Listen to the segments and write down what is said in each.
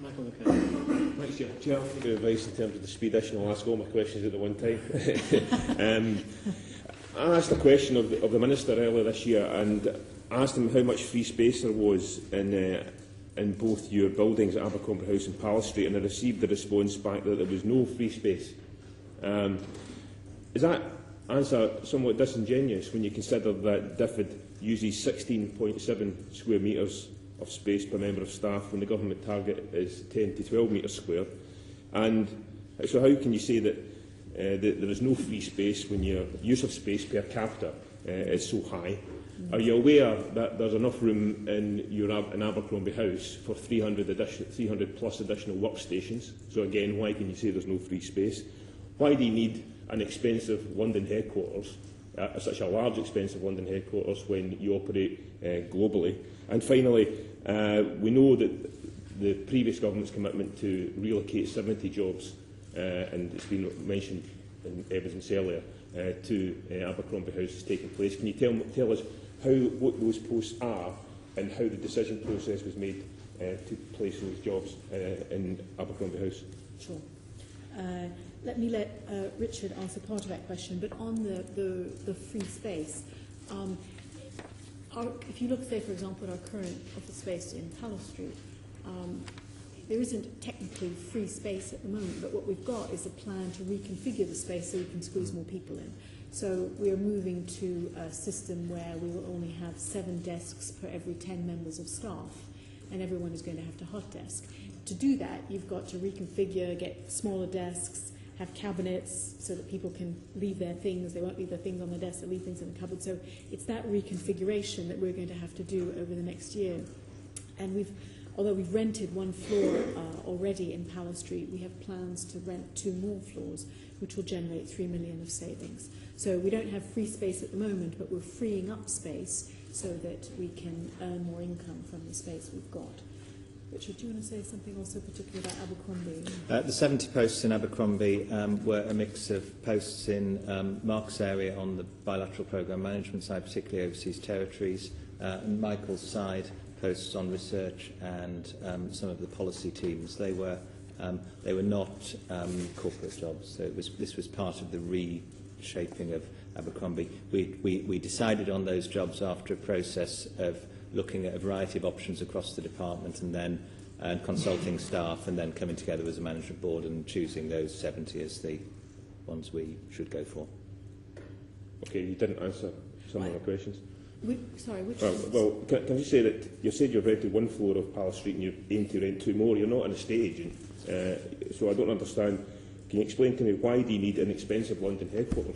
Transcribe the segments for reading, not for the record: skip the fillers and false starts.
Michael McCann. Thanks, Chair. Chair, I'll give you advice in terms of the speed issue, and I'll ask all my questions at the one time. I asked a question of the Minister earlier this year, and I asked him how much free space there was in both your buildings at Abercrombie House and Palace Street, and I received the response back that there was no free space. Is that answer somewhat disingenuous when you consider that DfID uses 16.7 square metres of space per member of staff when the government target is 10 to 12 metres square? And so how can you say that there is no free space when your use of space per capita is so high? Are you aware that there's enough room in Abercrombie House for 300 plus additional workstations? So again, why can you say there's no free space? Why do you need an expensive London headquarters, such a large expensive London headquarters, when you operate globally? And finally, we know that the previous government's commitment to relocate 70 jobs, and it's been mentioned in evidence earlier, to Abercrombie House is taking place. Can you tell us what those posts are and how the decision process was made to place those jobs in Abercrombie House? Sure. Let me let Richard answer part of that question, but on the free space, if you look, say, for example, at our current office space in Palace Street, there isn't technically free space at the moment, but what we've got is a plan to reconfigure the space so we can squeeze more people in. So we are moving to a system where we will only have 7 desks per every 10 members of staff, and everyone is going to have to hot desk. To do that, you've got to reconfigure, get smaller desks, have cabinets so that people can leave their things. They won't leave their things on the desk, they'll leave things in the cupboard. So it's that reconfiguration that we're going to have to do over the next year. And although we've rented 1 floor already in Palace Street, we have plans to rent 2 more floors, which will generate 3 million of savings. So we don't have free space at the moment, but we're freeing up space so that we can earn more income from the space we've got. Richard, do you want to say something also particularly about Abercrombie? The 70 posts in Abercrombie were a mix of posts in Mark's area on the bilateral programme management side, particularly overseas territories, and Michael's side, posts on research and some of the policy teams. They were not corporate jobs, so this was part of the reshaping of Abercrombie. We decided on those jobs after a process of looking at a variety of options across the department and then consulting staff and then coming together as a management board and choosing those 70 as the ones we should go for. Okay, you didn't answer some of my questions. Sorry, which well, can you say that you said you've rented 1 floor of Palace Street and you aim to rent 2 more? You're not an estate agent, so I don't understand. Can you explain to me why do you need an expensive London headquarters?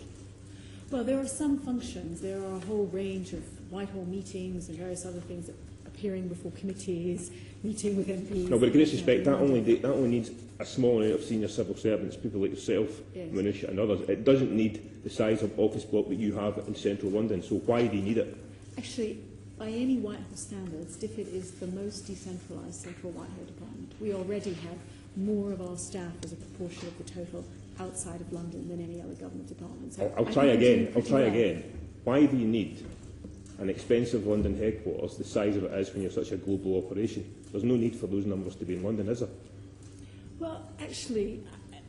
Well, there are some functions. There are a whole range of Whitehall meetings and various other things, appearing before committees, meeting with MPs. No, but in respect, that only needs a small amount of senior civil servants, people like yourself, yes, Manisha and others. It doesn't need the size of office block that you have in central London. So why do you need it? Actually, by any Whitehall standards, DfID is the most decentralised central Whitehall department. We already have more of our staff as a proportion of the total outside of London than any other government department. So I'll try again. Why do you need an expensive London headquarters the size of it is when you're such a global operation? There's no need for those numbers to be in London, is there? Well, actually,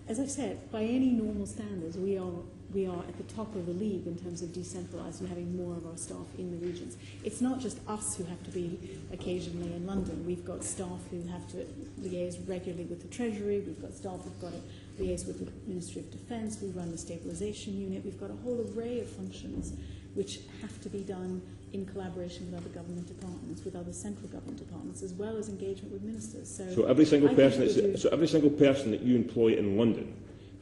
as I've said, by any normal standards, we are at the top of the league in terms of decentralised and having more of our staff in the regions. It's not just us who have to be occasionally in London. We've got staff who have to liaise regularly with the Treasury. We've got staff who've got to liaise with the Ministry of Defence. We run the stabilisation unit. We've got a whole array of functions which have to be done in collaboration with other government departments, with other central government departments, as well as engagement with ministers. So every single person that you employ in London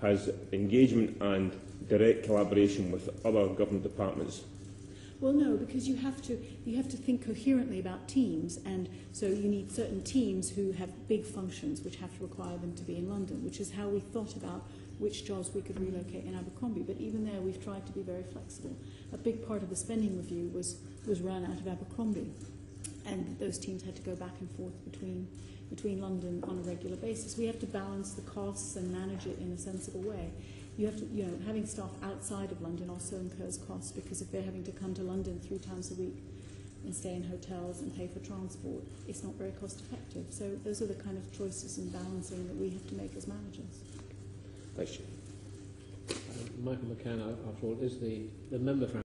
has engagement and direct collaboration with other government departments. Well, no, because you have to think coherently about teams, and so you need certain teams who have big functions which have to require them to be in London, which is how we thought about which jobs we could relocate in Abercrombie. But even there, we've tried to be very flexible. A big part of the spending review was run out of Abercrombie, and those teams had to go back and forth between London on a regular basis. We have to balance the costs and manage it in a sensible way. You have to, having staff outside of London also incurs costs, because if they're having to come to London 3 times a week and stay in hotels and pay for transport, it's not very cost effective. So those are the kind of choices and balancing that we have to make as managers. Thanks, Chair. Michael McCann, after all, is the member for